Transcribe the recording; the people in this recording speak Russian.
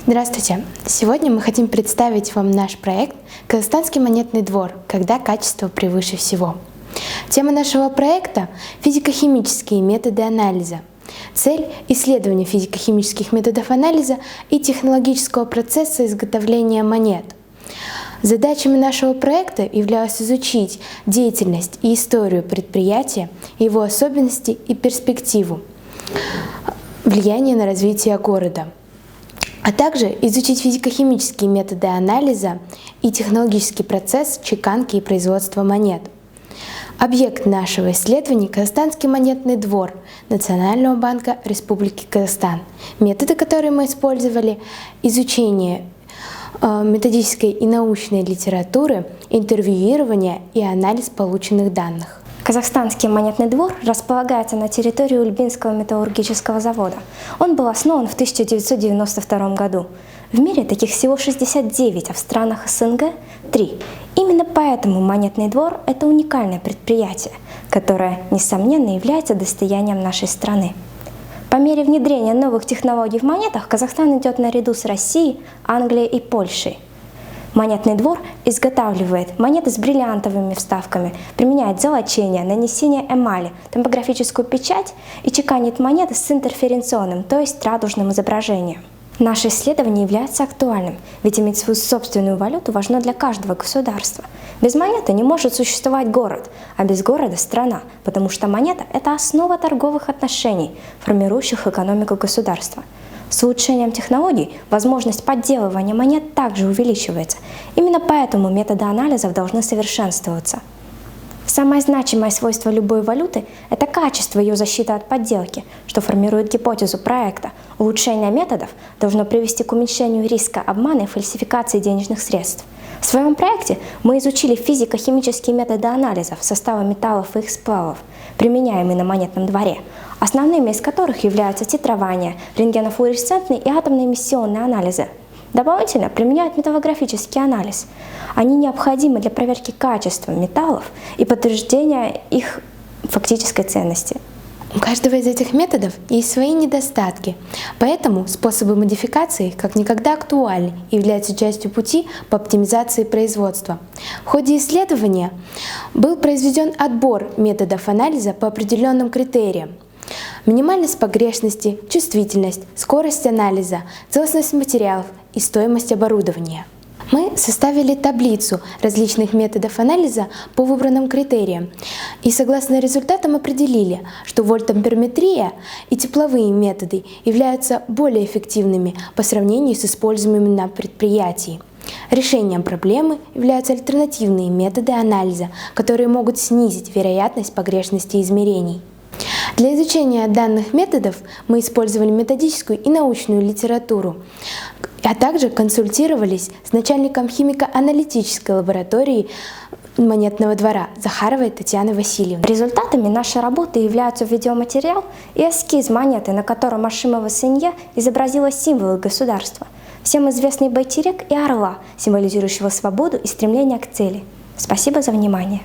Здравствуйте! Сегодня мы хотим представить вам наш проект «Казахстанский монетный двор. Когда качество превыше всего». Тема нашего проекта – физико-химические методы анализа. Цель – исследование физико-химических методов анализа и технологического процесса изготовления монет. Задачами нашего проекта являлось изучить деятельность и историю предприятия, его особенности и перспективу, влияние на развитие города, а также изучить физико-химические методы анализа и технологический процесс чеканки и производства монет. Объект нашего исследования – Казахстанский монетный двор Национального банка Республики Казахстан. Методы, которые мы использовали – изучение методической и научной литературы, интервьюирование и анализ полученных данных. Казахстанский монетный двор располагается на территории Ульбинского металлургического завода. Он был основан в 1992 году. В мире таких всего 69, а в странах СНГ – 3. Именно поэтому монетный двор – это уникальное предприятие, которое, несомненно, является достоянием нашей страны. По мере внедрения новых технологий в монетах Казахстан идет наряду с Россией, Англией и Польшей. Монетный двор изготавливает монеты с бриллиантовыми вставками, применяет золочение, нанесение эмали, топографическую печать и чеканит монеты с интерференционным, то есть радужным изображением. Наше исследование является актуальным, ведь иметь свою собственную валюту важно для каждого государства. Без монеты не может существовать город, а без города – страна, потому что монета – это основа торговых отношений, формирующих экономику государства. С улучшением технологий возможность подделывания монет также увеличивается. Именно поэтому методы анализов должны совершенствоваться. Самое значимое свойство любой валюты – это качество ее защиты от подделки, что формирует гипотезу проекта. Улучшение методов должно привести к уменьшению риска обмана и фальсификации денежных средств. В своем проекте мы изучили физико-химические методы анализов состава металлов и их сплавов, применяемые на монетном дворе, основными из которых являются титрование, рентгенофлуоресцентный и атомно-эмиссионные анализы. Дополнительно применяют металлографический анализ. Они необходимы для проверки качества металлов и подтверждения их фактической ценности. У каждого из этих методов есть свои недостатки, поэтому способы модификации как никогда актуальны и являются частью пути по оптимизации производства. В ходе исследования был произведен отбор методов анализа по определенным критериям: минимальность погрешности, чувствительность, скорость анализа, целостность материалов и стоимость оборудования. Мы составили таблицу различных методов анализа по выбранным критериям и согласно результатам определили, что вольтамперметрия и тепловые методы являются более эффективными по сравнению с используемыми на предприятии. Решением проблемы являются альтернативные методы анализа, которые могут снизить вероятность погрешности измерений. Для изучения данных методов мы использовали методическую и научную литературу, а также консультировались с начальником химико-аналитической лаборатории монетного двора Захаровой Татьяной Васильевной. Результатами нашей работы являются видеоматериал и эскиз монеты, на котором Ашимова Сынья изобразила символы государства, всем известный байтерек и орла, символизирующего свободу и стремление к цели. Спасибо за внимание.